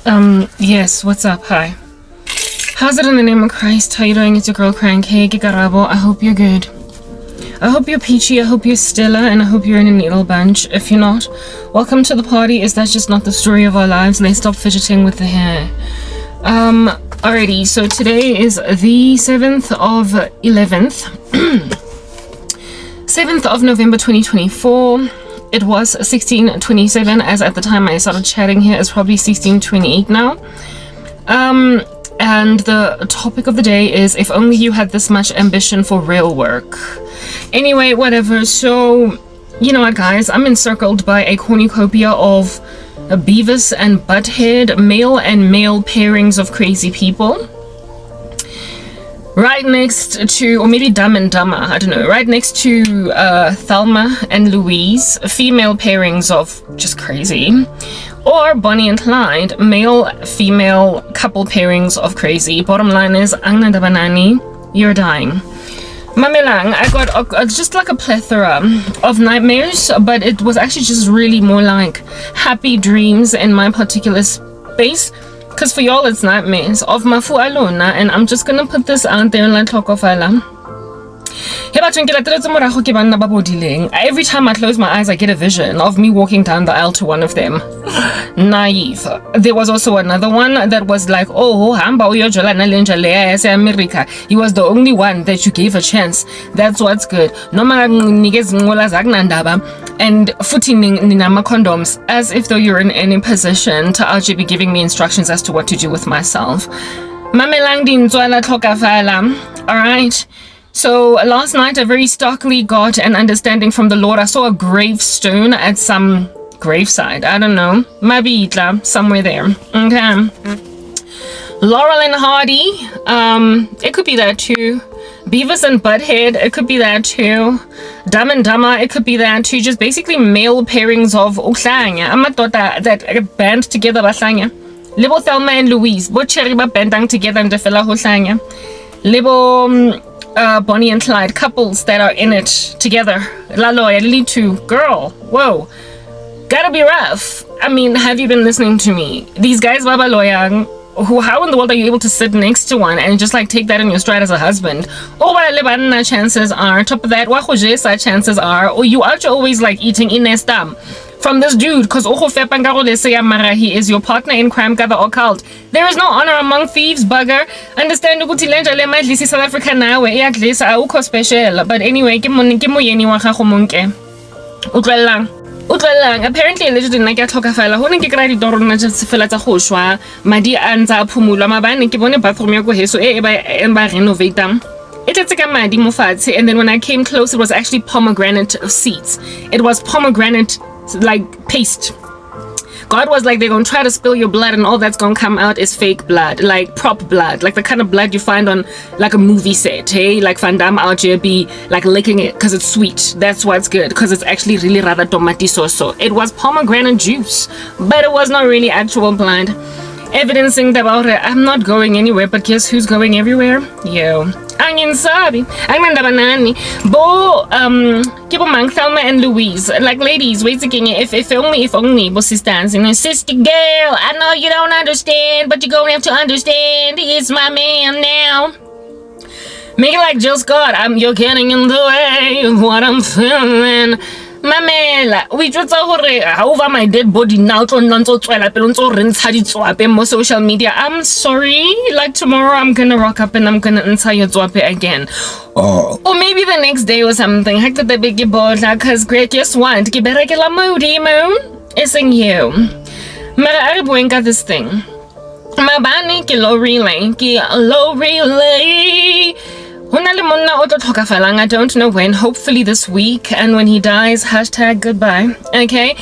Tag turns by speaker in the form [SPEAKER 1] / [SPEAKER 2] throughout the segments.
[SPEAKER 1] Yes, what's up? Hi. How's it in the name of Christ? How you doing? It's your girl Cranky Karabo. I hope you're good. I hope you're peachy, I hope you're stellar, and I hope you're in a needle bunch. If you're not, welcome to the party. Is that just not the story of our lives? Let's stop fidgeting with the hair. Alrighty, so today is the 7th of 11th. 7th of November 2024. It was 16:27, as at the time I started chatting here is probably 16:28 now. And the topic of the day is if only you had this much ambition for real work. Anyway, whatever. So, you know what, guys? I'm encircled by a cornucopia of Beavis and Butthead, male and male pairings of crazy people. Right next to, or maybe Dumb and Dumber, I don't know, right next to Thelma and Louise, female pairings of just crazy. Or Bonnie and Clyde, male-female couple pairings of crazy. Bottom line is, Angna Dabanani, you're dying. Mamelang, I got just like a plethora of nightmares, but it was actually just really more like happy dreams in my particular space. Because for y'all, it's nightmares of Mafu Alona, and I'm just gonna put this out there like Tlhokofala. Every time I close my eyes, I get a vision of me walking down the aisle to one of them. Naive. There was also another one that was like, oh, America. He was the only one that you gave a chance. That's what's good. And footing ninama condoms, as if though you're in any position to actually be giving me instructions as to what to do with myself. Alright. So last night I very starkly got an understanding from the Lord. I saw a gravestone at some graveside. I don't know. Maybe somewhere there. Okay. Laurel and Hardy. It could be that too. Beavis and Butthead. It could be that too. Dumb and Dumber. It could be that too. Just basically male pairings of Uhlanga. Amadota that band together Bahlanga. Libo Thelma and Louise. Bo cherry ba bandang together and defela Uhlanga. Libo Bonnie and Clyde, couples that are in it together. Laloya, Lily too. Girl, whoa. Gotta be rough. I mean, have you been listening to me? These guys, Baba Loyang, how in the world are you able to sit next to one and just like take that in your stride as a husband? Oh, but chances are, top of that, chances are, or you are always like eating inestam from this dude, because he is your partner in crime, gather or cult. There is no honor among thieves, bugger. Understand ukuthi lenja le madlisi South Africa nawe iyadlisa awukho special. But anyway, ke moyeni wa gago monke. Utlwelang, apparently allegedly nna ke a tlhokafala ho ne ke kry ditoro nna tse fela tsa go shwa madi a ntsa phumulwa mabane ke bone bathroom ya go heso e ba renovatang. It tletse ka madi mo fatshe, and then when I came close it was actually pomegranate seeds. It was pomegranate like paste. God was like, they're gonna try to spill your blood and all that's gonna come out is fake blood, like prop blood, like the kind of blood you find on like a movie set, hey? Like Van Damme out here be like licking it because it's sweet. That's what's good, because it's actually really rather tomati soso. It was pomegranate juice, but it was not really actual blood. Evidencing that I'm not going anywhere, but guess who's going everywhere? Yo. Angin sabi. Angin banani. Bo kibo mang Thelma and Louise. Like ladies, wait again. If only bo sisters, you know, sister girl, I know you don't understand, but you're gonna have to understand. He's my man now. Make it like Jill Scott. You're getting in the way of what I'm feeling. Mamela, we just over my dead body now on social media. I'm sorry, like tomorrow I'm gonna rock up and I'm gonna answer your again. Oh. Or maybe the next day or something. Heck the big board, cause great guess what? Get better get la moody moon. It's in you. Mara Aribuenga this thing. Mabani ki low relay. I don't know when, hopefully this week, and when he dies, hashtag goodbye. Okay?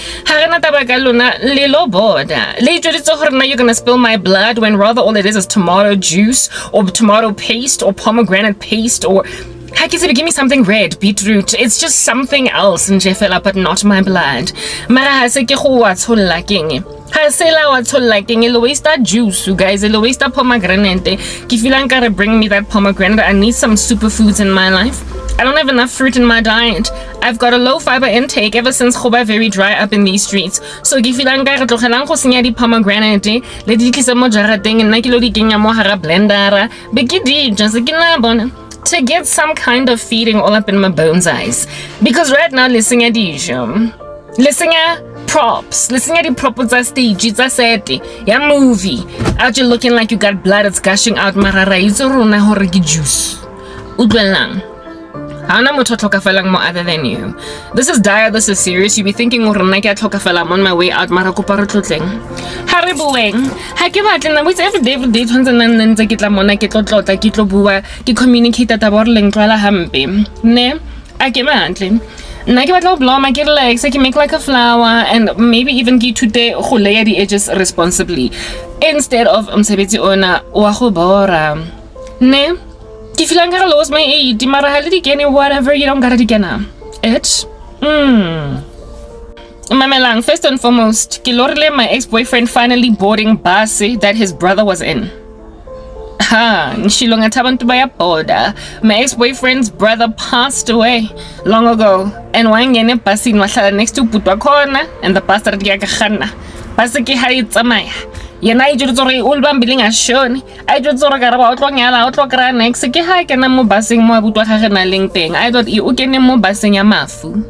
[SPEAKER 1] You're gonna spill my blood when rather all it is tomato juice or tomato paste or pomegranate paste or heck is it, give me something red, beetroot. It's just something else in Jeffela, but not my blood. Hasela what's liking Eloista juice, you guys. Eloista pomegranate. If you like, gotta bring me that pomegranate. I need some superfoods in my life. I don't have enough fruit in my diet. I've got a low fiber intake ever since Khoba very dry up in these streets. So ke feel nka re tlogelang go senya di pomegranate le di tlisa mo jarateng nna ke lo di kenya mo hara blender be ke di just ke na bona to get some kind of feeding all up in my bones eyes. Because right now listening at props, listening at the props at stage, it's a set, yeah, movie. Out you looking like you got blood that's gushing out marara, it's a rona horriki juice. Udwelang. Hana mo totokafalang mo other than you. This is dire, this is serious. You be thinking uronaka tokafalam on my way out marakuparotleng. Haribueng. Hake batlen na with every day tshwantse nna ntse ke tla mona ke tlotla ke tlo bua ke communicate taba re leng tlala hampe. Ne? A ke batle. Nna ke batla go bloma ke relax, ke make like a flower and maybe even ke ithute go layer the edges responsibly instead of msebetsi ona wa go bora. Ne? Ke feel like I lost my 80 mara ha le di kene whatever you don't gotta di kena. It. Mamelang, first and foremost, ke lorile my ex-boyfriend finally boarding bus that his brother was in. Ha, nshilonga tabantu baya boda. My ex-boyfriend's brother passed away long ago. And wangene basi wahlala next to putwa khona and the bus started ya khana. Basi ke ha itsamaya. Yena I just tsore o lba mbiling a shone. I just tsore Karabo o tlongela o tlokra next ke ha kena mo busing mo abutwa ga gena leng teng. I thought o kene mo busing ya mafu.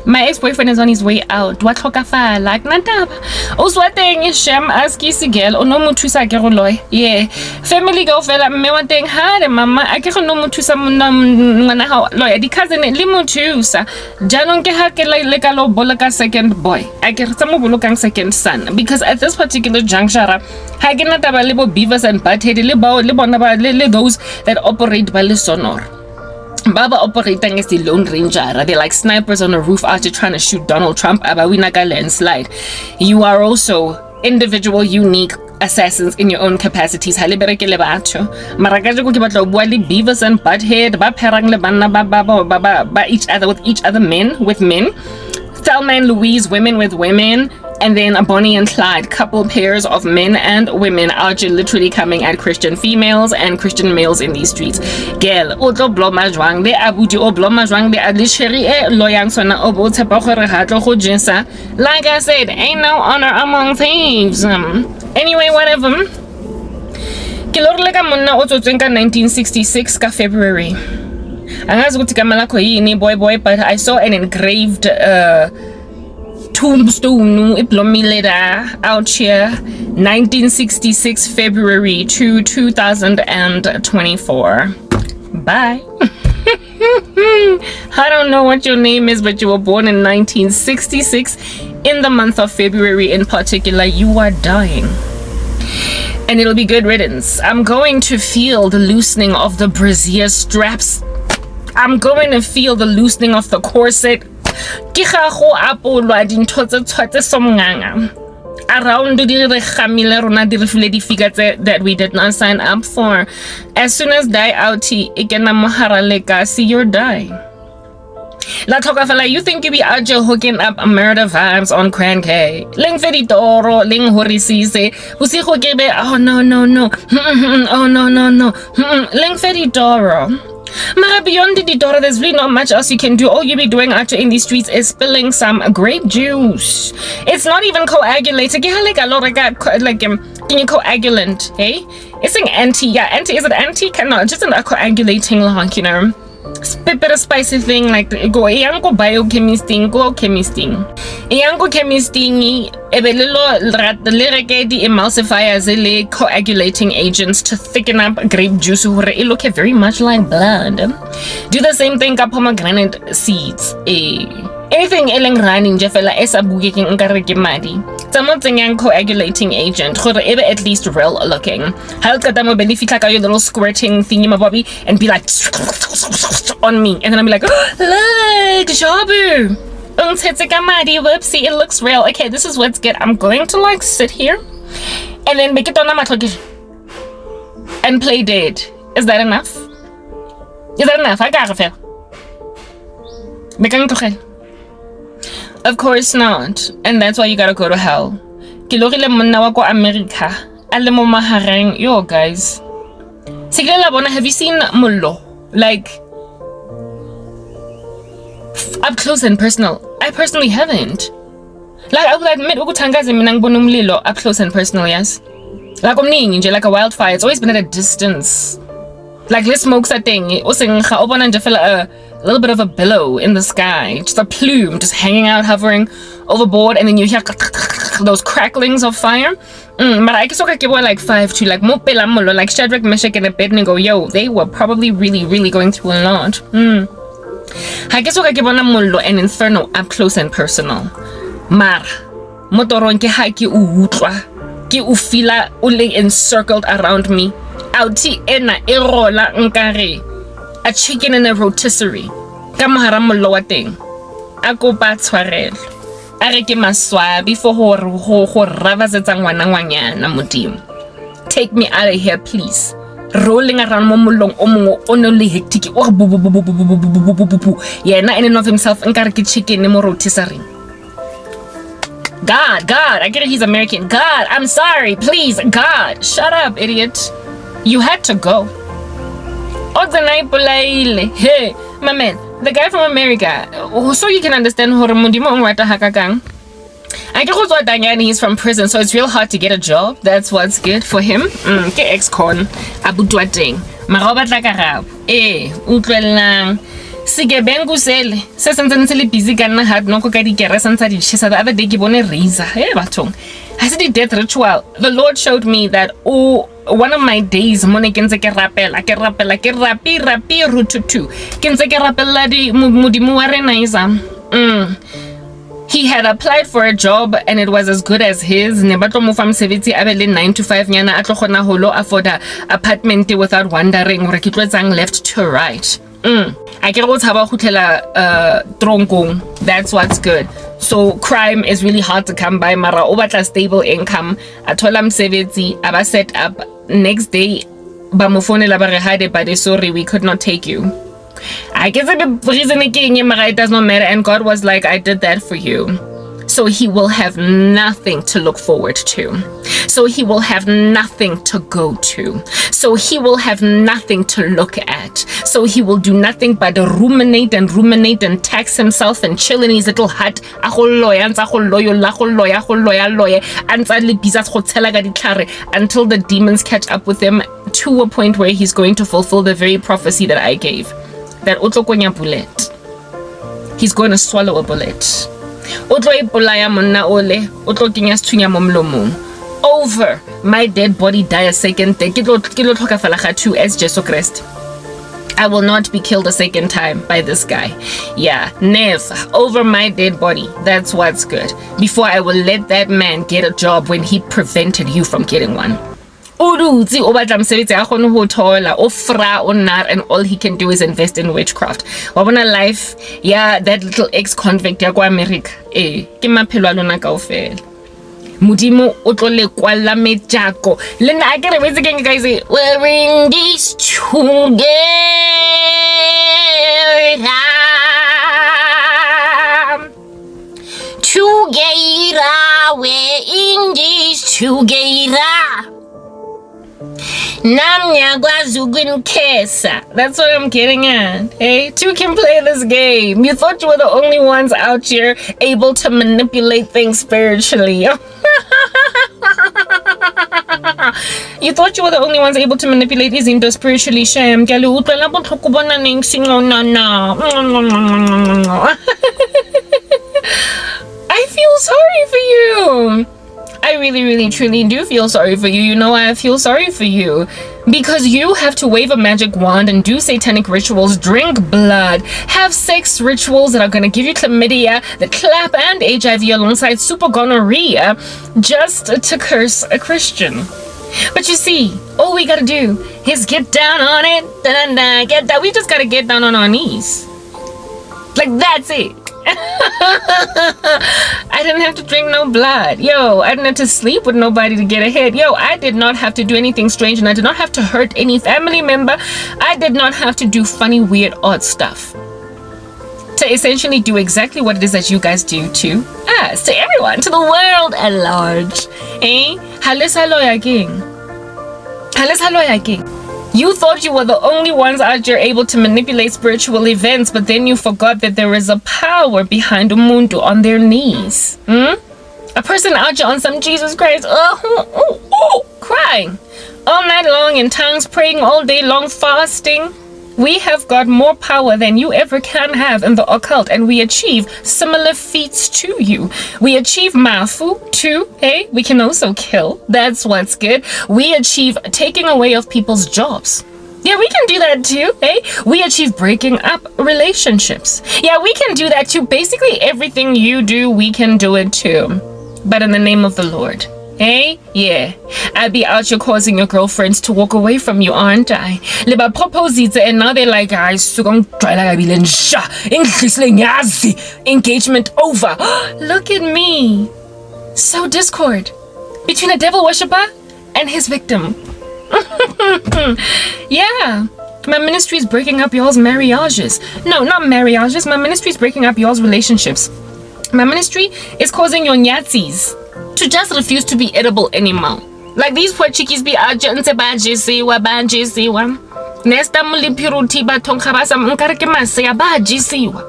[SPEAKER 1] My ex-boyfriend is on his way out. What tlhokafala like nataba. O swateng shem aski sigel o no mothusa ke go loy. Yeah. Family go fela mme wa teng ha re mama a ke go no mothusa mona ha loy di cousin le mothusa. Janong ke ha ke le ka lo boloka second boy. A ke re mo bolokang second son because at this particular juncture ha ke nataba le bo beavers and butthead le bona ba le those that operate by le sonor. Baba operating as the Lone Ranger. They're like snipers on a roof after trying to shoot Donald Trump. Abawinaka landslide. You are also individual, unique assassins in your own capacities. Halibereke le batho. Marakaje go ke batla bua le beavers and butthead. Ba pherang le banna ba each other with each other men with men. Thelma and Louise, women with women. And then a Bonnie and Clyde, couple pairs of men and women out here literally coming at Christian females and Christian males in these streets. Girl, otlo bloma jwang de abuji o bloma jwang de adlisheri e loyang sona obo tsepa gore ha tlo go jinsa. Like I said, ain't no honor among thieves. Anyway, whatever. Ke lorile ka monna o tsotseng ka 1966 ka February. Angazi ukuthi kamala ko yini boy, but I saw an engraved tombstone out here 1966 February to 2024. Bye. I don't know what your name is, but you were born in 1966 in the month of February in particular. You are dying and it'll be good riddance. I'm going to feel the loosening of the brassiere straps. I'm going to feel the loosening of the corset. Around the figures that we did not sign up for. As soon as die out, see your die. La Tokafala, you think you be out here hooking up murder vibes on Cran K? Ling Feditoro, Ling Horisise, Usi Hogebe, oh no. Oh no. Ling Feditoro. Mara beyond the door, there's really not much else you can do. All you be doing out in these streets is spilling some grape juice. It's not even coagulated. Yeah, like a lot of can you coagulant? Hey, it's an anti. Yeah, anti. Is it anti? No, just a coagulating, like, you know, bit of spicy thing. Like go iyango biochemistry, go chemistry. Iyango chemistry. The emulsifiers, the coagulating agents to thicken up grape juice. It look very much like blood. Do the same thing with pomegranate seeds. Anything eling running jefela esa bugeking nkareke madi. Something yang coagulating agent. At least real looking. How ka tamo benefit like your little squirting thingy my bobby and be like on me, and then I'm like, oh, look, Shabu. Whoopsie, it looks real. Okay, this is what's good. I'm going to like sit here and then make it on and play dead. Is that enough? I got it. Of course not. And that's why you gotta go to hell. America. Yo, guys. Have you seen Mullo? Like, Up close and personal. I personally haven't. Like, I will admit, ukutangaze mina ngibona umlilo up close and personal, yes. Like omningi nje, like a wildfire. It's always been at a distance. Like, let's smoke that thing. A little bit of a billow in the sky. Just a plume, just hanging out, hovering overboard, and then you hear those cracklings of fire. But I guess I were like 5'2", like mopela molo, like Shadrach, Meshach, and Abednego. Yo, they were probably really going through a lot. I guess I give an inferno up close and personal. Mar, motoron ke ha ke utlwa, ke u fila o le encircled around me. Outi ena e rola nkare a chicken in a rotisserie. Ka mohara mollo wa teng. A kopa tshwarelo. A re ke maswabi for go ravasetsa ngwana modimo. Take me out of here, please. Rolling around mo mollong o mongwe o ne le hectic o bu yena in and of himself nkare ke chicken mo rotisserie. God, I get it, he's American. God, I'm sorry, please, God. Shut up, idiot. You had to go. Hey, my man, the guy from America, so you can understand how he's from prison, so it's real hard to get a job. That's what's good for him. Ke ex-con, abu tuateng. Marobatla Karabo. Utlwelang. Sigebengu sele. Se sentse le busy ka nna hard no go ka dikere santsa di chisa. The other day ke bone razor. Bathong. I said the death ritual. The Lord showed me that one of my days mone ke ntse ke rapela rapi rututu. Ke ntse ke rapela di modimo wa rena isa. He had applied for a job and it was as good as his. Ne batlo mo fa mosebetsi a be le 9 to 5 nyana a tlo gona ho lo afford apartment without wondering hore ke tloetsang left to right. I get go tshaba khutlela tronkong. That's what's good. So crime is really hard to come by, mara o batla stable income. Athola mosebetsi aba set up. Next day ba mo fonela ba re hide but sorry we could not take you. I guess the reason again it does not matter, and God was like, I did that for you. So he will have nothing to look forward to. So he will have nothing to go to. So he will have nothing to look at. So he will do nothing but ruminate and tax himself and chill in his little hut until the demons catch up with him to a point where he's going to fulfill the very prophecy that I gave. That otlokonya bullet. He's going to swallow a bullet. Over my dead body die a second day. As Jesus Christ. I will not be killed a second time by this guy. Yeah, never. Over my dead body. That's what's good. Before I will let that man get a job when he prevented you from getting one. And all he can do is invest in witchcraft. Wabona life, yeah, that little ex-convict ya kwa America. Ke maphelo a lona kaofela. Modimo o tlo le kwala mejako. Le nna a ke re wetse keng guys, we're in this together. Together, we're in this together. That's what I'm getting at. Hey, two can play this game. You thought you were the only ones out here able to manipulate things spiritually. You thought you were the only ones able to manipulate izinto spiritually. Shame. I feel sorry for you. I really truly do feel sorry for you. You know why I feel sorry for you? Because you have to wave a magic wand and do satanic rituals, drink blood, have sex rituals that are going to give you chlamydia, the clap, and HIV alongside super gonorrhea just to curse a Christian. But you see, all we gotta do is get down on it. Get down. We just gotta get down on our knees. Like, that's it. I didn't have to drink no blood. Yo, I didn't have to sleep with nobody to get ahead. Yo, I did not have to do anything strange, and I did not have to hurt any family member. I did not have to do funny, weird, odd stuff to essentially do exactly what it is that you guys do to us, to everyone, to the world at large. Eh? You thought you were the only ones out there able to manipulate spiritual events, but then you forgot that there is a power behind umuntu on their knees. A person out there on some Jesus Christ, crying all night long in tongues, praying all day long, fasting. We have got more power than you ever can have in the occult, and we achieve similar feats to you. We achieve mafu too, hey? We can also kill. That's what's good. We achieve taking away of people's jobs. Yeah, we can do that too, hey? We achieve breaking up relationships. Yeah, we can do that too. Basically, everything you do, we can do it too. But in the name of the Lord. Hey, yeah, I'd be out here causing your girlfriends to walk away from you, aren't I? Liba propose it, and now they're like, engagement over. Look at me. So discord between a devil worshipper and his victim. Yeah, my ministry is breaking up y'all's marriages. No, not marriages. My ministry is breaking up y'all's relationships. My ministry is causing your nyatzis to just refuse to be edible anymore. Like these poor chickies be agents bajisiwa. Nesta mulipiruti batonkabasa mkareke masaya bajisiwa.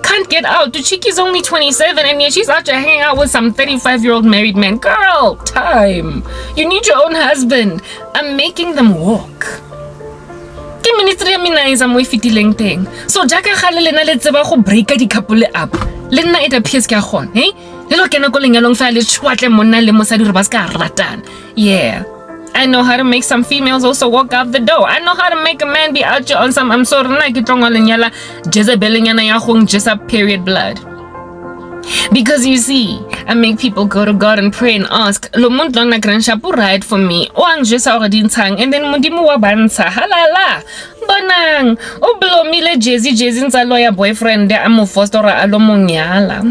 [SPEAKER 1] Can't get out. The chicky's only 27 and yet she's out there hanging out with some 35-year-old married man. Girl, time. You need your own husband. I'm making them walk. Ministry ya mina is mo fitileng teng. So jaka gale lena le tseba go breaka di couple up. Le nna it appears ke a gone, hey? Le lo kena go lenyalong fa le tshwatle monna le mosadi re ba ska ratana. Yeah. I know how to make some females also walk out the door. I know how to make a man be out on some I'm sorry na ke tlonga lenyala Jezebelinyana ya gong just up period blood. Because you see, I make people go to God and pray and ask, lo muntu lona granshapu right for me, o ang jesa o dintang, and then mudimu wa bansa, halala, bonang, o blomile jezi nza lawyer boyfriend, amo fostora alo monyala.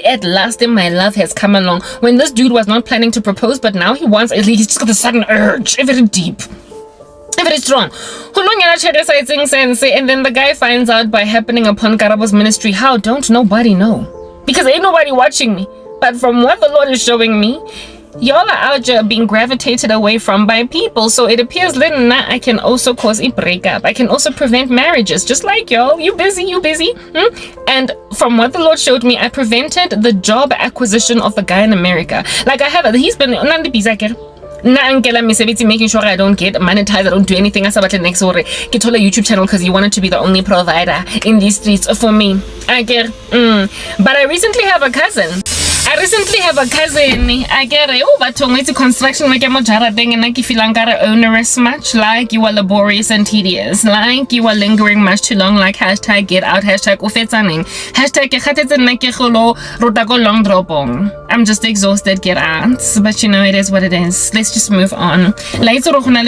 [SPEAKER 1] At last my love has come along when this dude was not planning to propose, but now he wants, at least he's just got a sudden urge, very deep. Very strong. And then the guy finds out by happening upon Karabo's ministry. How? Don't nobody know. Because ain't nobody watching me. But from what the Lord is showing me, y'all are out there being gravitated away from by people. So it appears that I can also cause a breakup. I can also prevent marriages. Just like y'all. You busy. And from what the Lord showed me, I prevented the job acquisition of a guy in America. Like he's been making sure I don't get monetized, I don't do anything. I saw next or get a YouTube channel because you wanted to be the only provider in these streets for me. I get but I recently have a cousin. I get it. Oh, but it's a construction like I'm thing and like you feel like onerous much, like you are laborious and tedious, like you are lingering much too long, like hashtag get out, hashtag ufetsaning, hashtag long dropong. I'm just exhausted, get out. But you know, it is what it is. Let's just move on. Like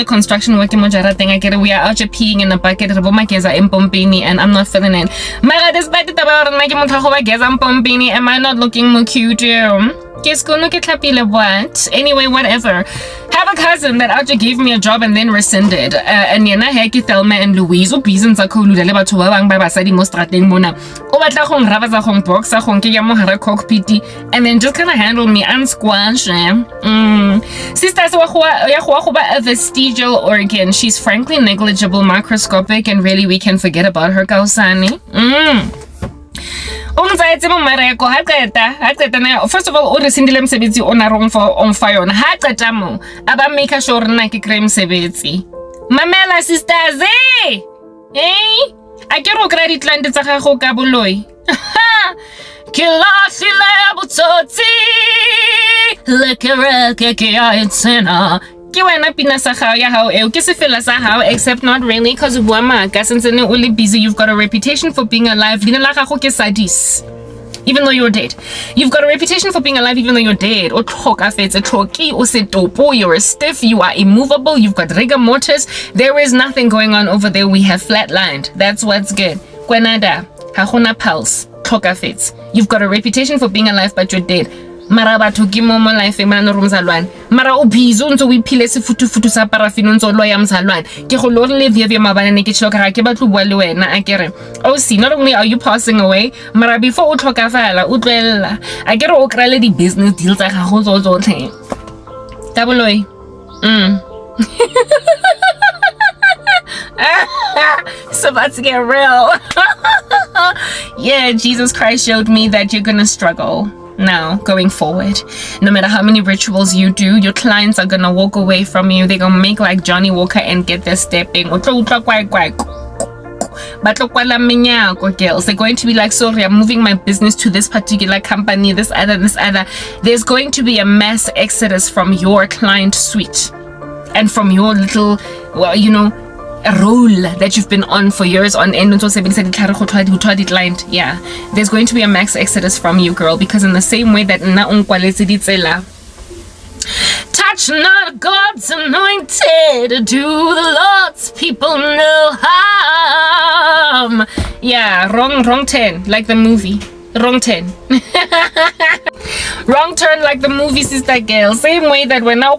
[SPEAKER 1] construction work thing. I get it. We are out here peeing in a bucket, and I'm not feeling it. Am I not looking more cute? What? Anyway, whatever. Have a cousin that actually gave me a job and then rescinded. And yena heki Thelma and Louise o busy ntsa kholuda le batho ba bang ba basadi mo strateng mona. O batla go nraba za go boxa go ke ya mo hara cockpit and then just kind of handle me and squash. Sisters wa go ba a vestigial organ. She's frankly negligible, microscopic, and really we can forget about her kausani. First of all, o re sindile msebetsi ona rong for on fire on ha qeta mo aba make sure nna ke kry msebetsi. Mamela sisters, hey a ke ro kry ditlante tsa gago ka boloi. Ke lahlile botsotsi le ke ya itsena. Ke wena pina sa gago ya hao eo ke se fela sa hao, except not really, because bua maka since ne o le busy. You've got a reputation for being alive. Lina la gago ke sadis even though you're dead. You've got a reputation for being alive even though you're dead. O tlhoka fetse tlhoki o se topo, you're a stiff, you are immovable, you've got rigor mortis. There is nothing going on over there. We have flatlined. That's what's good. Kwenada ha gona pulse, tlhoka fetse. You've got a reputation for being alive but you're dead. Mara batho ke mo life mana ro mzalwane mara o bizo ntse o iphile sefutufutu sa parafino ntse o loya mzalwane ke go lo le via mabana ne ke tshloka ga ke batlo bua le wena a kere oh see, not only are you passing away mara before o tlhokafala o tlwella a kere o krale di business deals tsa ga go tsotlhe ka boloi It's about to get real. Yeah, Jesus Christ showed me that you're gonna struggle now going forward. No matter how many rituals you do, your clients are gonna walk away from you. They're gonna make like Johnny Walker and get their stepping. But girls, they're going to be like, sorry, I'm moving my business to this particular company, this other. There's going to be a mass exodus from your client suite and from your little, well, you know, a role that you've been on for years on end. Yeah, there's going to be a mass exodus from you, girl, because in the same way that touch not God's anointed, do the Lord's people no harm. Yeah, wrong turn, like the movie. Wrong turn. Wrong turn like the movie, sister girl. Same way that when I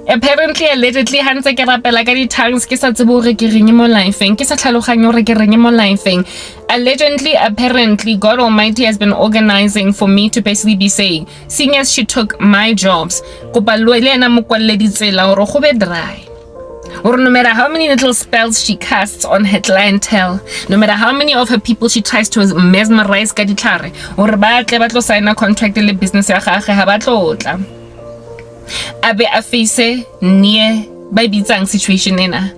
[SPEAKER 1] apparently, allegedly, hands ke rapela ka di tongues ke sa tsebo re ke reng mo lifeng, ke sa tlhaloganya re ke reng mo lifeng. Allegedly, apparently, God Almighty has been organizing for me to basically be saying, seeing as she took my jobs, kopa lo le ena mo kwalle ditsela gore go be dry. Or no matter how many little spells she casts on her clientele, no matter how many of her people she tries to mesmerize ka ditlhare, or ba tle ba tlo sign a contract le business ya gagwe ha ba tlotla. Abe a face near by bitsang situation ena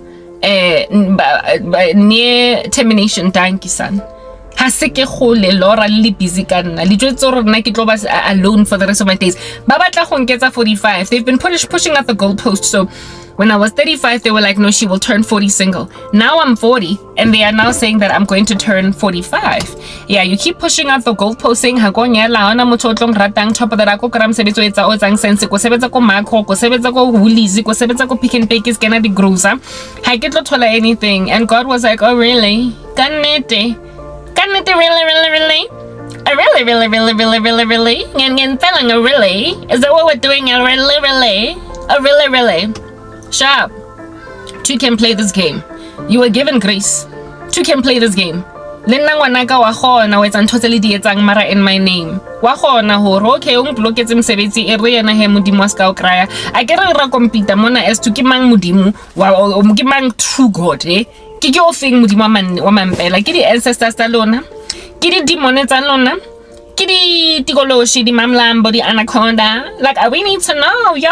[SPEAKER 1] near termination time kisan ha se ke gole lora le busy ka nna le jwetso gore nna ke tlo ba alone for the rest of my days. Ba batla go nketsa 45. They've been pushing up the goalpost. So when I was 35, they were like, no, she will turn 40 single. Now I'm 40, and they are now saying that I'm going to turn 45. Yeah, you keep pushing up the goalpost, saying, top of the rako kram sebetso etsa o tsang sense ko sebetsa ko Makro, ko sebetsa ko Woolies, ko sebetsa ko Pick and Pay is gonna be grocer. Ha ke tlo thola anything. And God was like, oh really? Kannete? Kannete really? Really? And telling a really? Is that what we're doing? A really? Sharp. Two can play this game. You were given grace. Two can play this game. Lena ngwanaka wa gona wetsa ntho tse le di etsang mara in my name. Wa gona hore okay o mbloketse msebetsi e re yena he modimo ska o kraya. A ke re ra compete mona as to ke mang modimo wa ke mang true God ke o feng modimo wa mampela ke di ancestors tsa lona ke di demons tsa lona ke di tikoloshi di mamlambo di anaconda. Like we need to know, yo,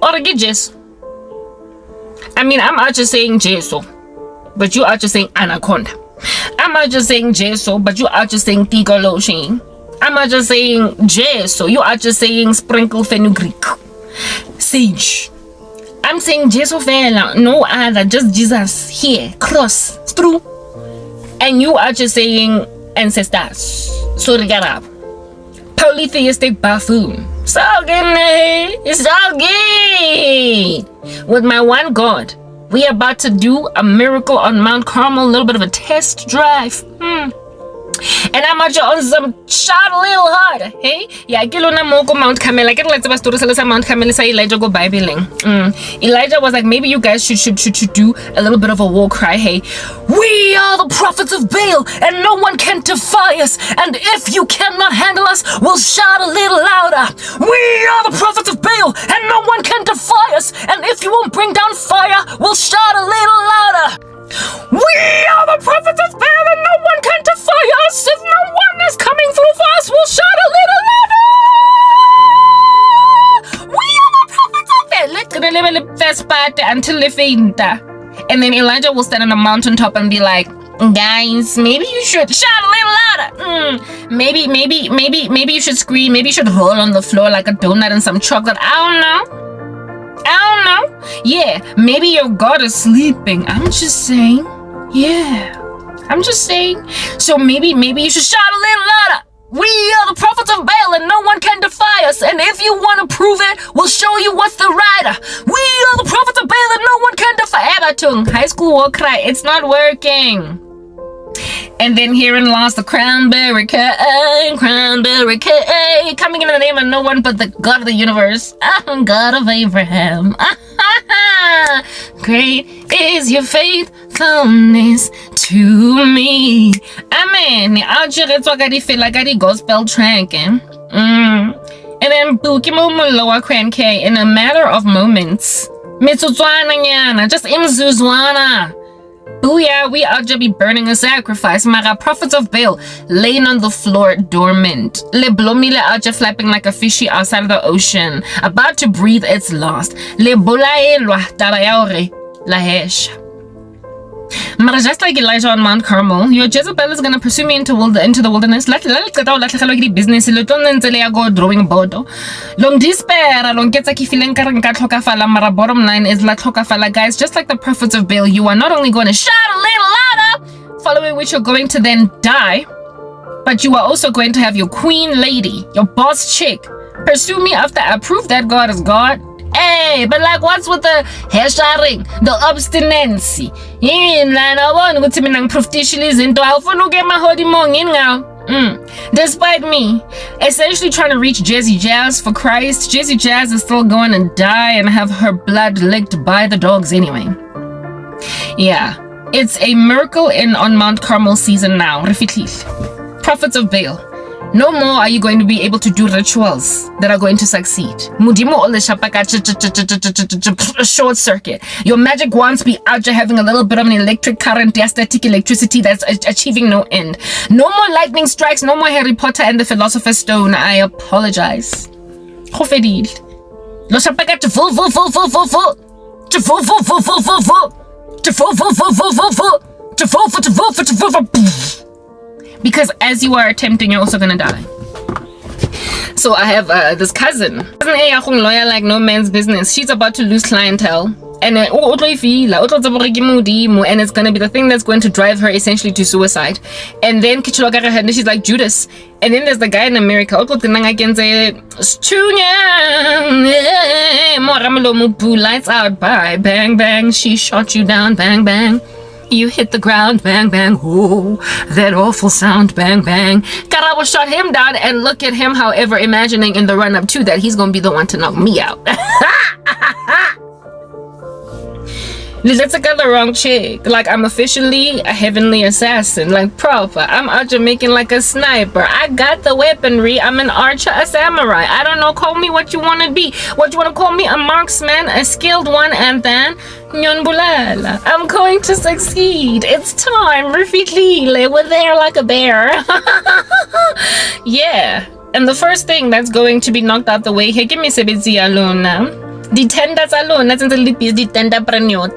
[SPEAKER 1] or ke just I mean, I'm not just saying Jesu, but you are just saying anaconda. I'm not just saying Jesu, but you are just saying Tigoloshi. I'm not just saying Jesu, you are just saying sprinkle fenugreek. Sage. I'm saying Jesu fela, no other, just Jesus here, cross, through. And you are just saying ancestors. So Karabo. Polytheistic buffoon. So good. With my one God, we are about to do a miracle on Mount Carmel, a little bit of a test drive. And I'm out on some shot a little harder, hey? Yeah, I na moko Mount Carmel. I get let's about story sa Mount Carmel sa Elijah go Bibling. Elijah was like, maybe you guys should do a little bit of a war cry, hey? We are the prophets of Baal, and no one can defy us. And if you cannot handle us, we'll shout a little louder. We are the prophets of Baal, and no one can defy us. And if you won't bring down fire, we'll shout a little louder. We are the prophets of Baal, and no one can defy us. If no one is coming through for us, we'll shout a little louder. We are the prophets of Baal. Let's go to the first part until they faint. And then Elijah will stand on a mountaintop and be like, guys, maybe you should shout a little louder. Maybe you should scream. Maybe you should roll on the floor like a donut and some chocolate. I don't know. Yeah, maybe your God is sleeping. I'm just saying. Yeah, I'm just saying. So maybe you should shout a little louder. We are the prophets of Baal, and no one can defy us. And if you want to prove it, we'll show you what's the rider. We are the prophets of Baal, and no one can defy. Ebatung, high school war cry. It's not working. And then herein lies the cranberry cake, coming in the name of no one but the God of the universe, God of Abraham. Great is your faithfulness to me. Amen. I'll just feel like I did gospel track. And And then Bukimo Muloa Kwenke in a matter of moments. Mitsuzwana nyana, just imzuzwana. Booyah, we are just be burning a sacrifice. Mara prophets of Baal laying on the floor dormant. Le blomile are just flapping like a fishy outside of the ocean, about to breathe its last. Le bolaelwa tabayaore la hesh. Mara just like Elijah on Mount Carmel, your Jezebel is gonna pursue me into the wilderness. Business go drawing bodo. Long despair, long gets like feeling mara bottom line is la guys, just like the prophets of Baal, you are not only going to shout a little louder, following which you're going to then die, but you are also going to have your queen lady, your boss chick, pursue me after I prove that God is God. Hey, but like what's with the hair sharing, the obstinacy? Despite me essentially trying to reach Jazzy Jazz for Christ, Jazzy Jazz is still going to die and have her blood licked by the dogs anyway. Yeah, it's a miracle on Mount Carmel season now. Prophets of Baal, no more are you going to be able to do rituals that are going to succeed. Short circuit. Your magic wands be out there having a little bit of an electric current, the static electricity that's achieving no end. No more lightning strikes, no more Harry Potter and the Philosopher's Stone. I apologize. Because as you are attempting, you're also gonna die. So I have this cousin like no man's business. She's about to lose clientele, and and it's gonna be the thing that's going to drive her essentially to suicide. And then she's like Judas. And then there's the guy in America, lights out, bye, bang bang, she shot you down, bang bang. You hit the ground, bang, bang, oh, that awful sound, bang, bang. Karabo shot him down, and look at him, however, imagining in the run-up to that, he's gonna be the one to knock me out. Let's get the wrong chick. Like, I'm officially a heavenly assassin, like proper. I'm out here making like a sniper. I got the weaponry. I'm an archer, a samurai. I don't know, call me what you want to be. What you want to call me? A marksman, a skilled one, and then Nyonbulala. I'm going to succeed. It's time. Rufitile, we're there like a bear. Yeah. And the first thing that's going to be knocked out the way, hey, give me sebezi alone now. The tenders alone, that's in the lip is the tender preneur.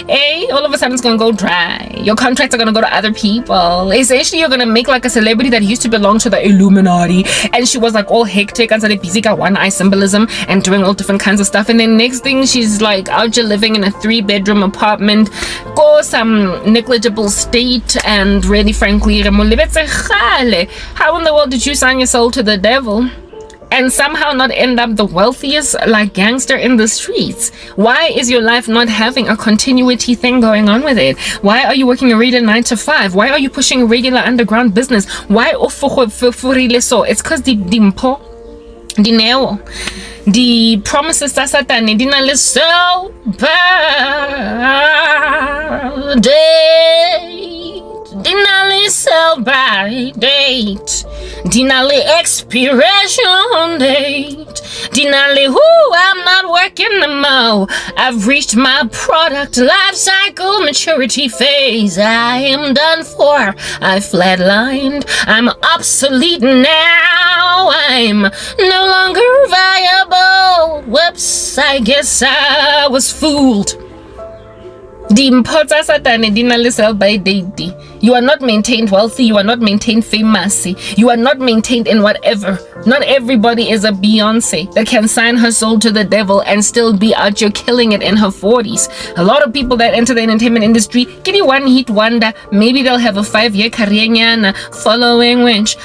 [SPEAKER 1] Hey, all of a sudden it's gonna go dry. Your contracts are gonna go to other people. Essentially, you're gonna make like a celebrity that used to belong to the Illuminati, and she was like all hectic and so the Bizika one eye symbolism and doing all different kinds of stuff. And then next thing, she's like out here living in a 3-bedroom apartment, go some negligible state, and really frankly, how in the world did you sign your soul to the devil? And somehow not end up the wealthiest like gangster in the streets? Why is your life not having a continuity thing going on with it? Why are you working a regular 9 to 5? Why are you pushing a regular underground business? Why so? It's because the dimpo, the neo, the promises that Satan didn't so bad. Dinali sell by date, Dinali expiration date, Dinali who I'm not working no more. I've reached my product life cycle maturity phase. I am done for. I flatlined. I'm obsolete now. I'm no longer viable. Whoops, I guess I was fooled. You are not maintained wealthy, you are not maintained famous, you are not maintained in whatever. Not everybody is a Beyonce that can sign her soul to the devil and still be out here killing it in her 40s. A lot of people that enter the entertainment industry get a one-hit wonder. Maybe they'll have a 5-year career following which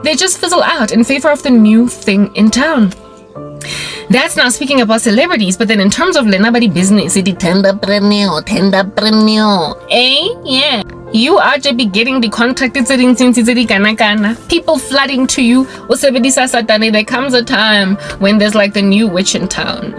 [SPEAKER 1] they just fizzle out in favor of the new thing in town. That's now speaking about celebrities, but then in terms of lenabadi business, it is tenderpreneur. Yeah. You are just be getting the contracted people flooding to you. There comes a time when there's like the new witch in town.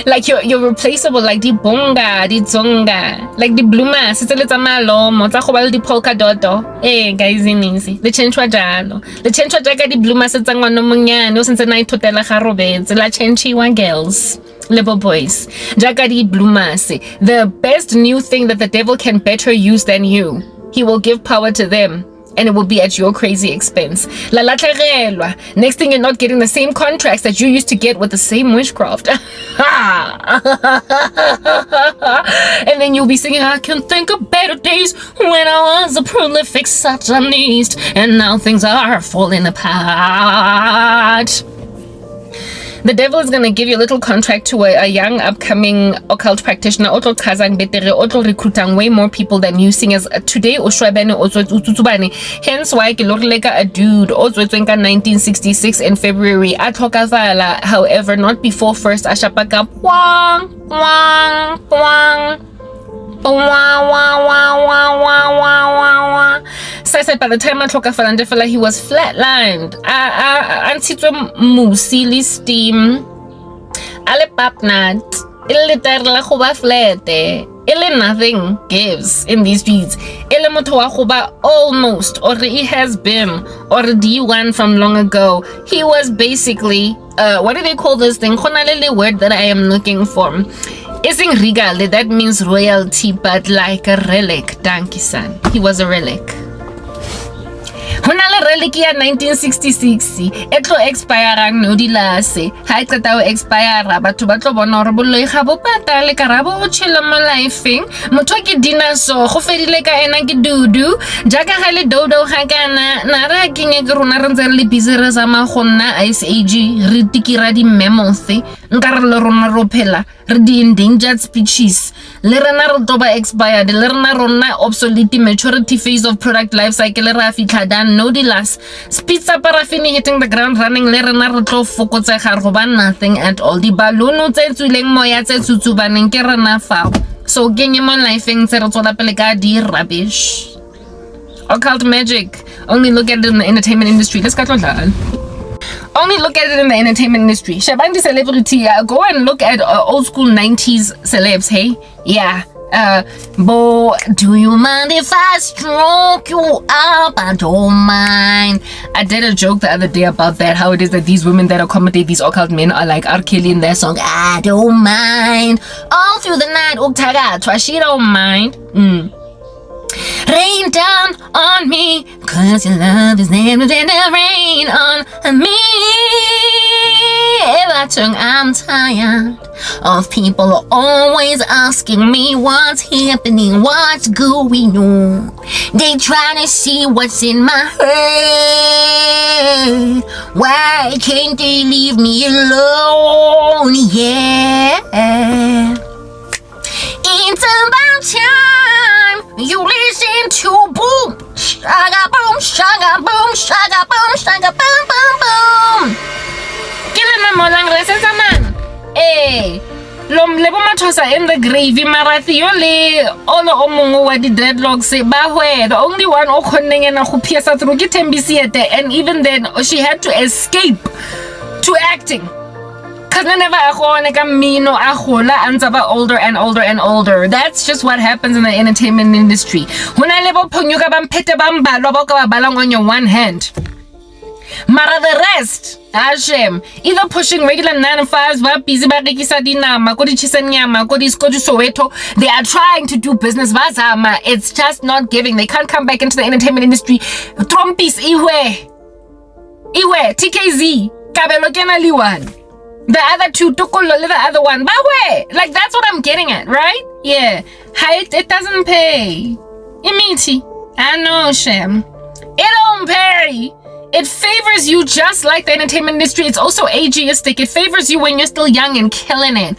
[SPEAKER 1] Like you're replaceable, like the bonga, the zonga, like the bluma, sitseleta malomo, tsa go ba le di polka doto. Guys, easy. Le chenchwa jalo. Le chenchwa jaaka di bluma setsa ngwana monyane o sentse na ithotela ga robetse. La chenchiwa girls, little boys. Jaaka di bluma se. The best new thing that the devil can better use than you, he will give power to them. And it will be at your crazy expense. La latlerelwa. Next thing, you're not getting the same contracts that you used to get with the same witchcraft. And then you'll be singing, I can think of better days when I was a prolific satanist, and now things are falling apart. The devil is going to give you a little contract to a young upcoming occult practitioner. Otlo kazang betere, otlo recruitang way more people than you singers. Today, Oshwabene, Otsubane. Hence why Kilorleka, a dude, Otswenka 1966 in February. Atokazala, however, not before first Ashapaka. Wang, wang, wang. So I said by the time I took a fella, he was flatlined. Antitwe musili steam. Ale papnat. Ile terla khuba flete. Ile nothing gives in these streets. Ile motho wa khuba almost, or he has been, or D1 from long ago. He was basically, what do they call this thing? Khonalele word that I am looking for. Isn't regal, that means royalty, but like a relic. Dankisan. He was a relic. Honale relic ya 1966. Etlo expire no dilase. Ha etata o expire batho ba tlo bona re bollo ga bo patale Karabo o tshela mo lifeng. Motho ke dinosaur go fedile ka ena ke dudu. Jaaka ga le dodo ga kana na ra kinge ke rona re ntse le busy re zama go nna ice age re tikira di mammoth. Nkare le rona ro phela re di endangered species. Le rena re toba expired. Le rena rona obsolete maturity phase of product life cycle ra fitlha dan no dilas. Spitza paraffin hitting the ground running. Le rena re tlo fokotsega go ba nothing at all. Di balloon tse tswileng moya tse tsutsubaneng ke rena fa. So kenye mo lifeng tse re tsola pele ka di rubbish. Occult magic. Only look at it in the entertainment industry. Let's get on that. Only look at it in the entertainment industry. Shabandi celebrity, go and look at old school 90s celebs, hey? Yeah. Bo, do you mind if I stroke you up? I don't mind. I did a joke the other day about that, how it is that these women that accommodate these occult men are like R. Kelly in their song, I don't mind. All through the night, Uktaga, she don't mind. Rain down on me, cause your love is never gonna rain on me. I'm tired of people always asking me what's happening, what's going on. They trying to see what's in my head. Why can't they leave me alone? Yeah. It's about time you listen to boom, shaga boom, shaga boom, shaga boom, shaga boom, boom, boom. Kilena molang resensa man. Lom lebo mathosa in the gravy marathi yo le olo omongo wa di dreadlocks ba hwe. The only one o khonneng ena go phiasa through ke Thembisiete, and even then she had to escape to acting. Whenever older and older and older. That's just what happens in the entertainment industry. On your one hand. Mara the rest, Hashem, either pushing regular 9-to-5s, they are trying to do business. It's just not giving. They can't come back into the entertainment industry. Trumpis, Iwe, TKZ, Kabelo Kena Liwan. The other two, the other one. Like, that's what I'm getting at, right? Yeah. It doesn't pay. Imiti. I know, Shem. It don't pay. It favors you just like the entertainment industry. It's also ageistic. It favors you when you're still young and killing it.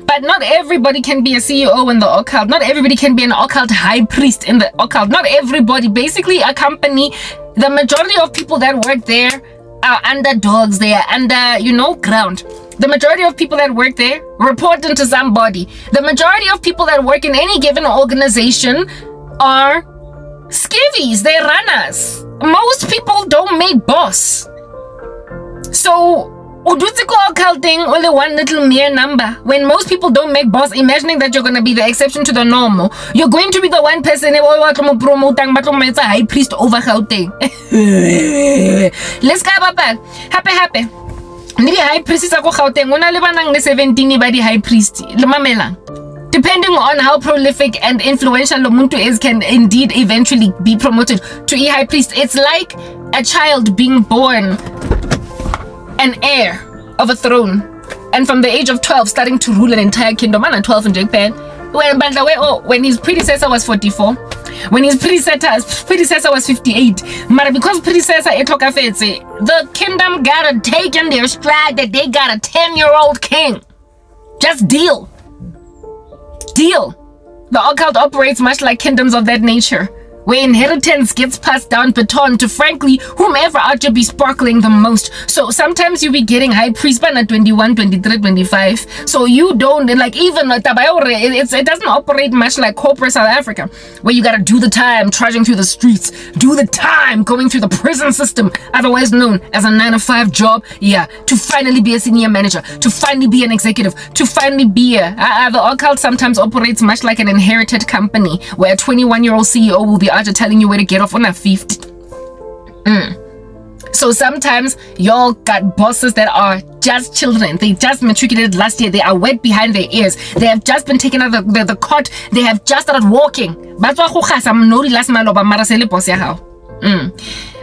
[SPEAKER 1] But not everybody can be a CEO in the occult. Not everybody can be an occult high priest in the occult. Not everybody. Basically, a company, the majority of people that work there are underdogs. They are under, ground. The majority of people that work there report into somebody. The majority of people that work in any given organization are skivvies. They're runners. Most people don't make boss. So Udutse ko occulting only one little mere number. When most people don't make boss, imagining that you're gonna be the exception to the norm, you're going to be the one person who promoting but high priest over Gauteng. Let's go back. Happy. Ndi high priest sa go Gauteng una le banang le 17 ba di high priest. Le mamelang. Depending on how prolific and influential Lomuntu is, can indeed eventually be promoted to a high priest. It's like a child being born an heir of a throne, and from the age of 12 starting to rule an entire kingdom. And 12 in Japan. When his predecessor was 44, when his predecessor was 58, but because predecessor the kingdom gotta take in their stride that they got a 10-year-old king. Just deal. The occult operates much like kingdoms of that nature, where inheritance gets passed down baton to, frankly, whomever ought to be sparkling the most. So sometimes you be getting high priest by 21, 23, 25. So you don't, like, even Tabayore, it doesn't operate much like corporate South Africa, where you gotta do the time trudging through the streets, do the time going through the prison system, otherwise known as a 9-to-5 job, to finally be a senior manager, to finally be an executive, to finally be the occult sometimes operates much like an inherited company, where a 21-year-old CEO will be out telling you where to get off on a 50. So sometimes y'all got bosses that are just children. They just matriculated last year. They are wet behind their ears. They have just been taken out of the cot. They have just started walking.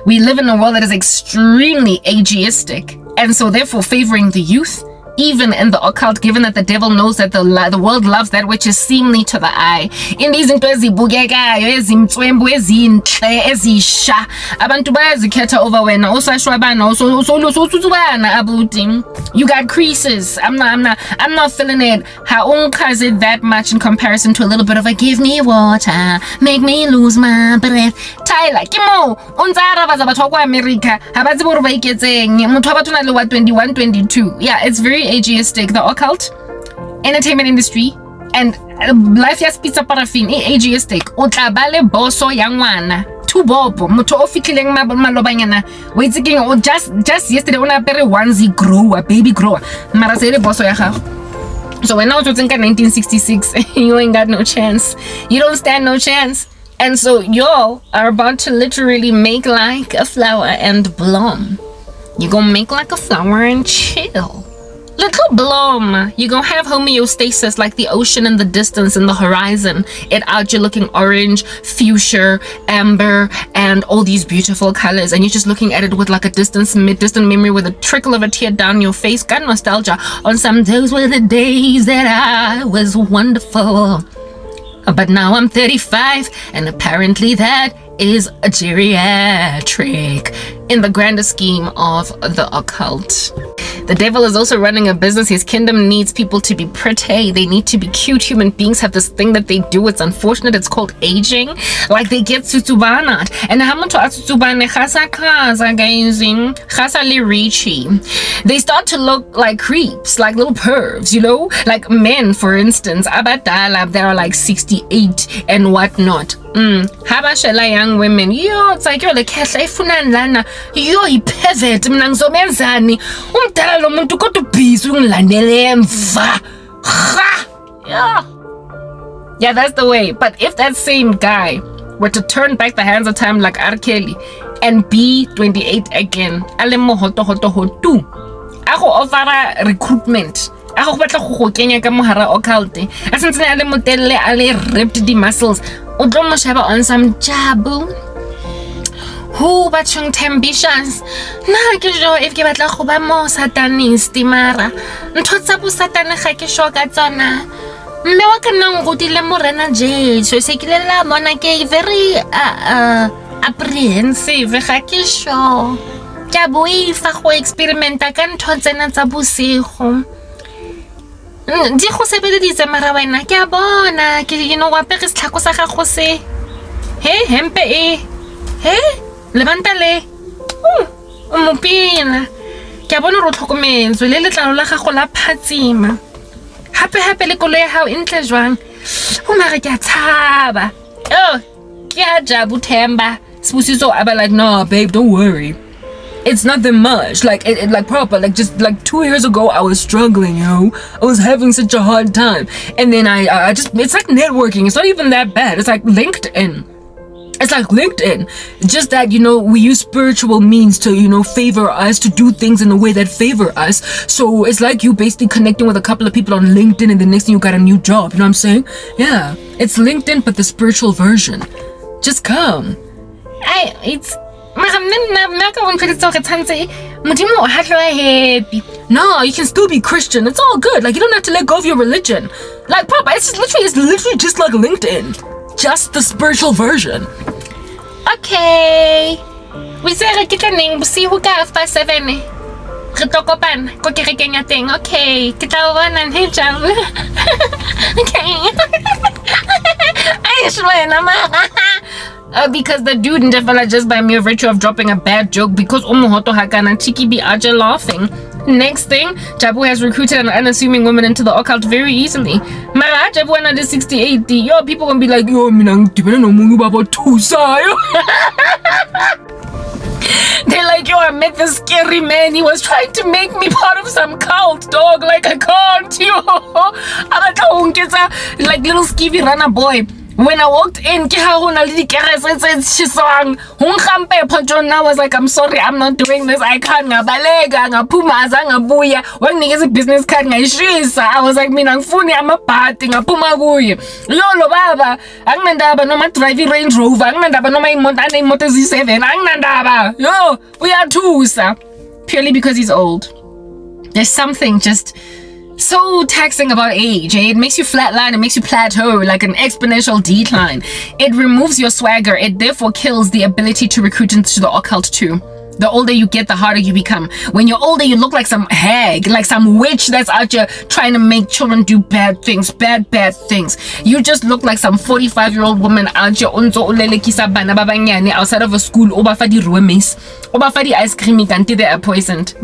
[SPEAKER 1] We live in a world that is extremely ageistic, and so therefore favoring the youth, even in the occult, given that the devil knows that the world loves that which is seemly to the eye. In these ezibukekayo, ezimtswembu, ezinhle, ezisha, abantu bayazikhetha over wena, osashwabana, osolusutsubana abuti. You got creases. I'm not feeling it. How it that much in comparison to a little bit of a give me water, make me lose my breath. Tyler, kimo, unzara bazabatwa kwa America, habazi boro ba iketseng, motho wa batho na le wa 21, 22. Yeah, it's very ageistic. The occult, entertainment industry, and life ya pizza paraffin ageistic. O tla ba le boso ya ngwana tubobo motho o fitlileng malobanyana o itsekeng o just yesterday ona apere onesie grower, baby grower, mara se le boso ya gago. So when I was in 1966, you ain't got no chance. You don't stand no chance. And so y'all are about to literally make like a flower and bloom. You gonna make like a flower and chill. Little bloom. You gonna have homeostasis like the ocean in the distance and the horizon. It out, you're looking orange, fuchsia, amber, and all these beautiful colors. And you're just looking at it with like a distant memory with a trickle of a tear down your face. Got nostalgia on some days were the days that I was wonderful. But now I'm 35, and apparently that is a geriatric in the grander scheme of the occult. The devil is also running a business. His kingdom needs people to be pretty. They need to be cute. Human beings have this thing that they do. It's unfortunate. It's called aging. Like they get tsutubana. And they start to look like creeps, like little pervs, you know? Like men, for instance, abadala, they are like 68 and whatnot. Habashela young women, yo, it's like you're like lana, yo, he pivot, mnangzomenzani, umdala lo muntu kodwa busy ungilandele emva. Yeah, that's the way. But if that same guy were to turn back the hands of time like R. Kelly and be 28 again, alemo hoto hotu, ako offer recruitment. Ako batla go kenya ka mohara occulte. Asentse ale motelle ale ripped the muscles. O tlo mo sheba on some jabu. Who but chung ambitious? Na ke jo if ke batla go ba mo satanist mara. Ntho tsa bo satane ga ke sho ka tsona. Mme wa ka nang go dile morena je. So se ke lela mona ke very apprehensive ga ke sho. Ke boifa go experimenta ka ntho tsena tsa bosigo. Di go sebeleditse mara wena ke a bona ke you know wa pere setlhako sa gago se he hempe he lebanta le o mopila ke a bona ro tlhokometswe le letlalo la gago la phatsima hape le kolo ya hao entle jwang o mara ke a tshaba ke a jabu themba sibusiso aba like no babe don't worry it's not that much. Like it like proper, like just like 2 years ago I was struggling, I was having such a hard time, and then I just, it's like networking. It's not even that bad. It's like LinkedIn. It's like LinkedIn, just that, we use spiritual means to, favor us, to do things in a way that favor us. So it's like you basically connecting with a couple of people on LinkedIn, and the next thing you got a new job. You know what I'm saying? Yeah, it's LinkedIn, but the spiritual version. Just come. No, you can still be Christian. It's all good. Like, you don't have to let go of your religion. Like, Papa, it's literally just like LinkedIn. Just the spiritual version. Okay. We say re kitla neng bosigo ka 7. Re tokopan ko kerekeng ya teng. Okay. Kitla bona ne jang. Okay. I swear na because the dude in Defala, just by mere virtue of dropping a bad joke, because Omohoto Hakana Chiki be aja laughing. Next thing, Jabu has recruited an unassuming woman into the occult very easily. Mara Jabu under 68, people gonna be like, minang depending on mungu baba tusa. They're like, I met this scary man. He was trying to make me part of some cult, dog. Like, I can't, like little skeevy runner boy. When I walked in, I was like, I'm sorry, I'm not doing this. I can't. When niggas a business card, I was like, I'm a party. Lolo baba, Angnandaba, no my driving Range Rover, Angnandaba, no my Motor Z7, Angnandaba. Yo, we are two, sir. Purely because he's old. There's something just so taxing about age. It makes you flatline, it makes you plateau, like an exponential decline. It removes your swagger. It therefore kills the ability to recruit into the occult too. The older you get, the harder you become. When you're older, you look like some hag, like some witch that's out here trying to make children do bad things. You just look like some 45-year-old woman out here outside of a school, obafadi ruemes, obafadi ice cream, until they are poisoned.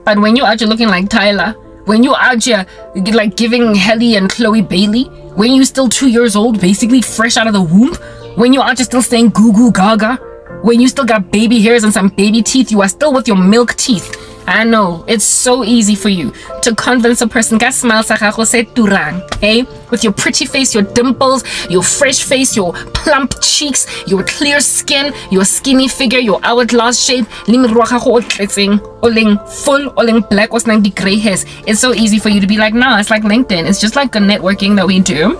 [SPEAKER 1] But when you out here looking like Tyler, when you out here like giving Helly and Chloe Bailey, when you still 2 years old, basically fresh out of the womb, when you out here still saying goo goo gaga, when you still got baby hairs and some baby teeth, you are still with your milk teeth. I know, it's so easy for you to convince a person, ka smile sa gago se turang, eh? With your pretty face, your dimples, your fresh face, your plump cheeks, your clear skin, your skinny figure, your hourglass shape, oling full, oling black, oling the gray hairs. It's so easy for you to be like, nah, it's like LinkedIn. It's just like a networking that we do.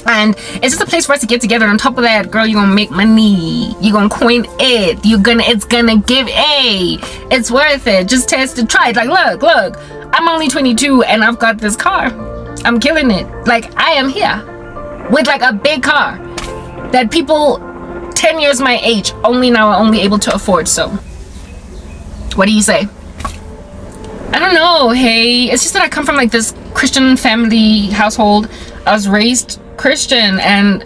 [SPEAKER 1] And it's just a place for us to get together. On top of that, girl, you're gonna make money. You're gonna coin it. It's gonna give it's worth it. Just test it, try it. Like, look, I'm only 22 and I've got this car. I'm killing it. Like, I am here with like a big car that people 10 years my age only now are only able to afford. So what do you say? I don't know. Hey, it's just that I come from like this Christian family household. I was raised Christian, and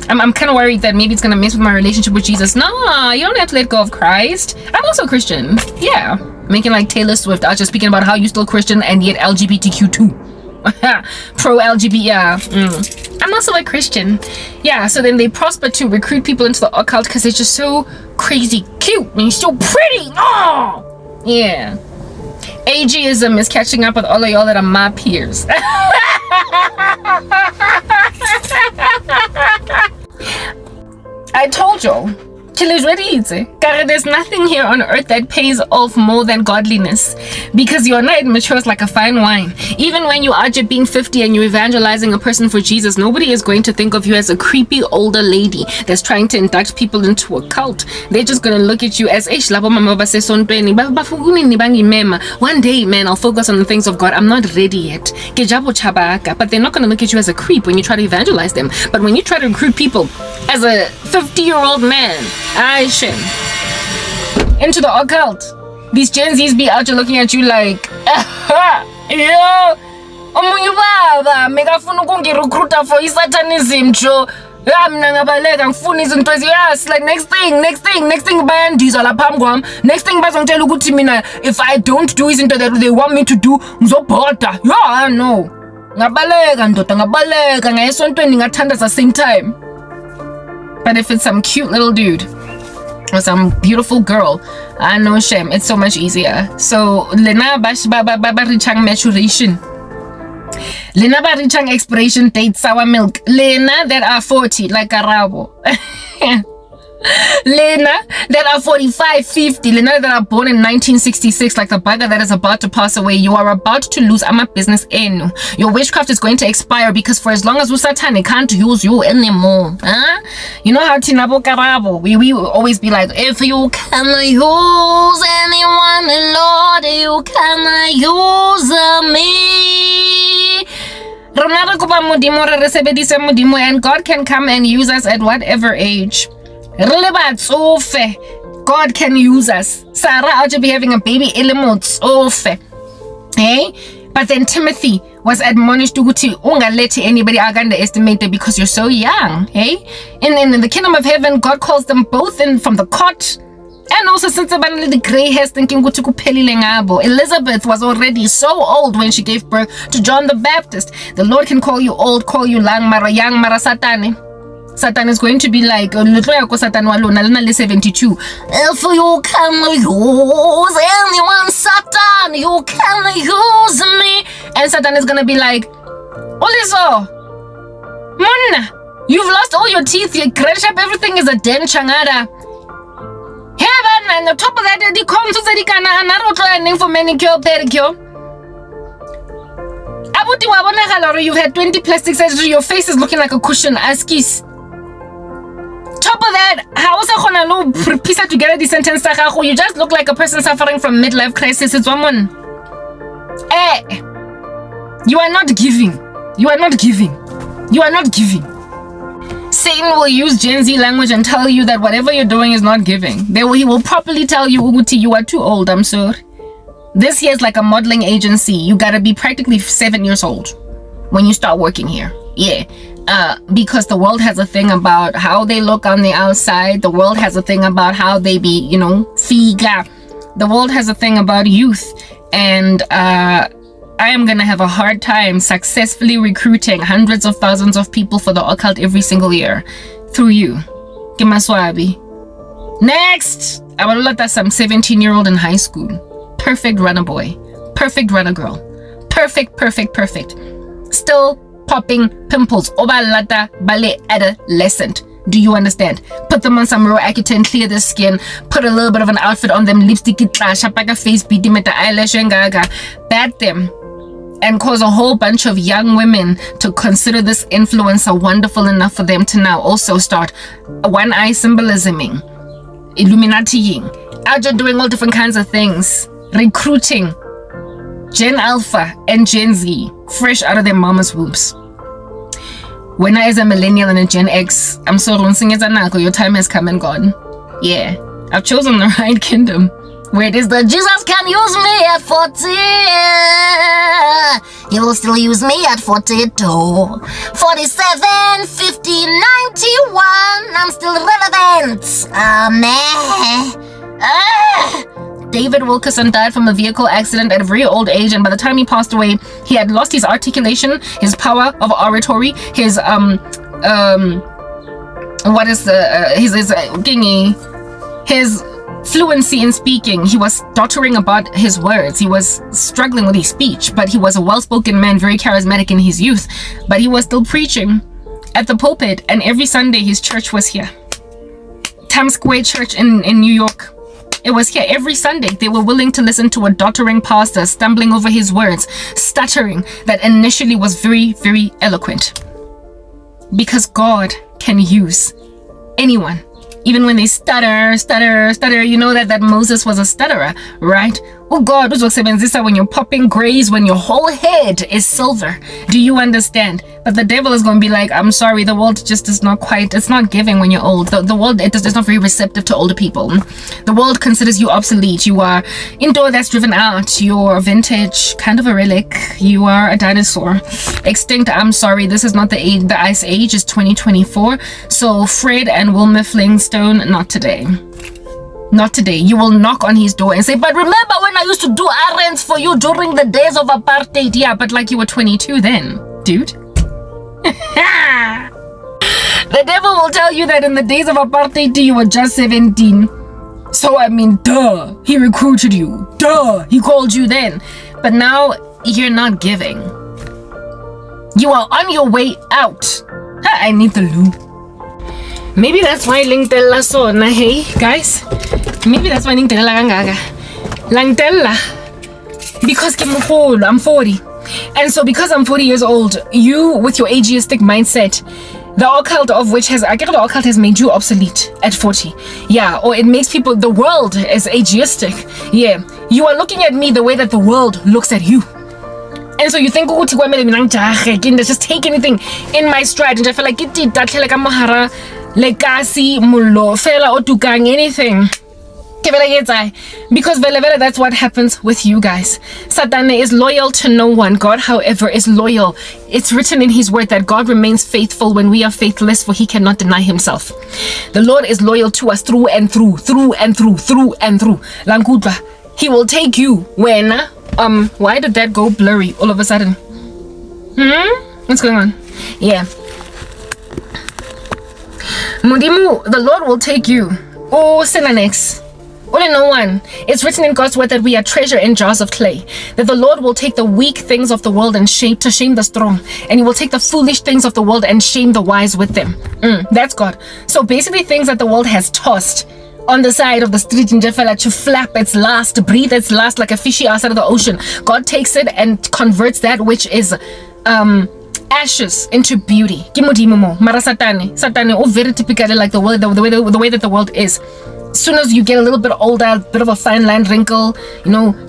[SPEAKER 1] I'm kind of worried that maybe it's gonna mess with my relationship with Jesus. No, you don't have to let go of Christ. I'm also Christian. Yeah, making like Taylor Swift. I was just speaking about how you're still Christian and yet LGBTQ too. Pro LGBT. Yeah. I'm also a Christian. Yeah. So then they prosper to recruit people into the occult because they're just so crazy cute and so pretty. Oh, yeah. Ageism is catching up with all of y'all that are my peers. I told y'all. There's nothing here on earth that pays off more than godliness, because your night matures like a fine wine. Even when you are just being 50 and you're evangelizing a person for Jesus, nobody is going to think of you as a creepy older lady that's trying to induct people into a cult. They're just going to look at you as one day, man, I'll focus on the things of God. I'm not ready yet. But they're not going to look at you as a creep when you try to evangelize them. But when you try to recruit people as a 50-year-old man, into the occult, these Gen Zs be out here looking at you like, yo, megafuna ukungirecruiter for isatanism, Joe. Like next thing bayandiza lapha kwami. Next thing bazongitshela ukuthi mina if I don't do izinto that they want me to do ngizobhoda. Yeah, no. Ngabaleka ndoda, ngabaleka ngayesontweni ngathandaza same time. But if it's some cute little dude or some beautiful girl, no shame, it's so much easier. So lena ba reachang maturation, lena ba reachang expiration date sour milk, lena that are 40 like Karabo, lena that are 45, 50, lena that are born in 1966 like the bugger that is about to pass away. You are about to lose ama business enu. Your witchcraft is going to expire, because for as long as Satan can't use you anymore, you know how Tinabo Karabo, we will always be like, if you can use anyone, Lord, you can use me. And God can come and use us at whatever age. God can use us. Sarah ought to be having a baby. Hey? But then Timothy was admonished to let anybody underestimate it, because you're so young. Hey? In the kingdom of heaven, God calls them both in from the cot. And also, since about the gray hairs thinking Elizabeth was already so old when she gave birth to John the Baptist. The Lord can call you old, call you young mara satane. Satan is going to be like, Satan 72. If you can use anyone, Satan, you can use me. And Satan is going to be like, Oliso, Monna, you've lost all your teeth, your grandship, everything is a den changada. Heaven, and on top of that, the comes to the name for manicure, pedicure. You've had 20 plastic surgery, your face is looking like a cushion, askis. Top of that, how was I piece together the sentence? You just look like a person suffering from midlife crisis. It's woman. You are not giving. You are not giving. You are not giving. Satan will use Gen Z language and tell you that whatever you're doing is not giving. He will properly tell you, Uguti, you are too old, I'm sorry. This here is like a modeling agency. You gotta be practically 7 years old when you start working here. Yeah. Because the world has a thing about how they look on the outside. The world has a thing about how they be, figa. The world has a thing about youth. And I am going to have a hard time successfully recruiting hundreds of thousands of people for the occult every single year through you. Kimaswabi. Next! I will let that some 17-year-old in high school. Perfect runner boy. Perfect runner girl. Perfect. Still popping pimples. Obalata bale adolescent. Do you understand? Put them on some Roaccutane, clear the skin, put a little bit of an outfit on them, lipstick, shapaka face, beat them at the eyelash and gaga, bat them, and cause a whole bunch of young women to consider this influencer wonderful enough for them to now also start one eye symbolisming, Illuminati-ing, out there doing all different kinds of things, recruiting Gen Alpha and Gen Z fresh out of their mama's wombs. When I, as a millennial and a Gen X, I'm so runsing as anako, your time has come and gone. Yeah, I've chosen the right kingdom, where it is that Jesus can use me at 40. He will still use me at 42. 47, 50, 91. I'm still relevant. Amen. David Wilkerson died from a vehicle accident at a very old age, and by the time he passed away, he had lost his articulation, his power of oratory, his his fluency in speaking. He was dottering about his words. He was struggling with his speech, but he was a well-spoken man, very charismatic in his youth. But he was still preaching at the pulpit, and every Sunday his church was here. Times Square Church in New York. It was here every Sunday. They were willing to listen to a dottering pastor stumbling over his words, stuttering, that initially was very, very eloquent. Because God can use anyone. Even when they stutter, you know that Moses was a stutterer, right? Oh God, when you're popping grays, when your whole head is silver. Do you understand? But the devil is going to be like, I'm sorry, the world just is not quite, it's not giving when you're old. The world, it's not very receptive to older people. The world considers you obsolete. You are indoor, that's driven out. You're vintage, kind of a relic. You are a dinosaur. Extinct, I'm sorry, this is not the ice age, it's 2024. So Fred and Wilma Flintstone, not today. Not today. You will knock on his door and say, but remember when I used to do errands for you during the days of apartheid? Yeah, but like you were 22 then, dude. The devil will tell you that in the days of apartheid, you were just 17. So, I mean, duh, he recruited you. Duh, he called you then. But now, you're not giving. You are on your way out. I need the loo. Maybe that's why Lingtella so na hey, guys. Maybe that's why Lingtella gangaga. Langtella. Because I'm 40. And so because I'm 40 years old, you with your ageistic mindset, the occult of which has, I get the occult has made you obsolete at 40. Yeah, or it makes people, the world is ageistic. Yeah, you are looking at me the way that the world looks at you. And so you think, just take anything in my stride. And I feel like anything. Because that's what happens with you guys. Satan is loyal to no one. God, however, is loyal. It's written in his word that God remains faithful when we are faithless, for he cannot deny himself. The Lord is loyal to us through and through, through and through, through and through. Langudra, he will take you when why did that go blurry all of a sudden? What's going on? Yeah. Mudimu, the Lord will take you. Oh, Senanex. All in no one. It's written in God's word that we are treasure in jars of clay. That the Lord will take the weak things of the world and shame the strong. And he will take the foolish things of the world and shame the wise with them. That's God. So basically things that the world has tossed on the side of the street in Jeffela to flap its last, breathe its last like a fishy outside of the ocean. God takes it and converts that which is ashes into beauty. Mara Satani, oh, very typically like the way that the world is. As soon as you get a little bit older, a bit of a fine line wrinkle,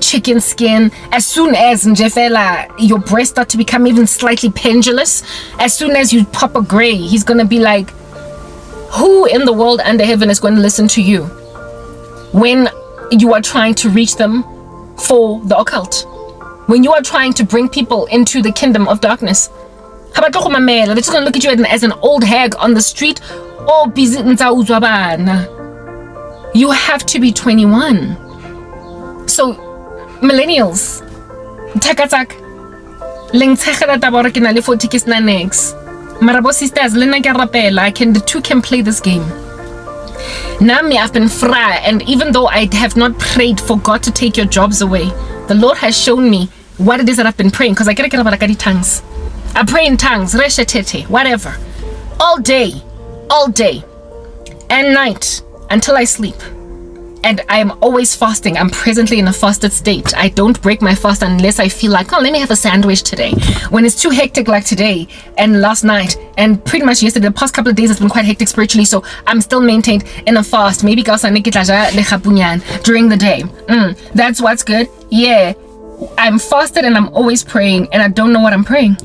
[SPEAKER 1] chicken skin, as soon as Njefela, your breasts start to become even slightly pendulous, as soon as you pop a gray, he's gonna be like, who in the world under heaven is going to listen to you when you are trying to reach them for the occult? When you are trying to bring people into the kingdom of darkness? They're just gonna look at you as an old hag on the street. Oh, busy. You have to be 21. So, millennials, takatak, leng tshegela tabora ke na le 40 ke sna next. Marabo sisters, the two can play this game. Nami, I've been fra, and even though I have not prayed for God to take your jobs away, the Lord has shown me what it is that I've been praying. Because I get tongues. I pray in tongues, reshetete, whatever, all day and night until I sleep. And I'm always fasting. I'm presently in a fasted state. I don't break my fast unless I feel like, let me have a sandwich today. When it's too hectic like today and last night and pretty much yesterday, the past couple of days has been quite hectic spiritually, so I'm still maintained in a fast. Maybe during the day. That's what's good. Yeah, I'm fasted and I'm always praying and I don't know what I'm praying.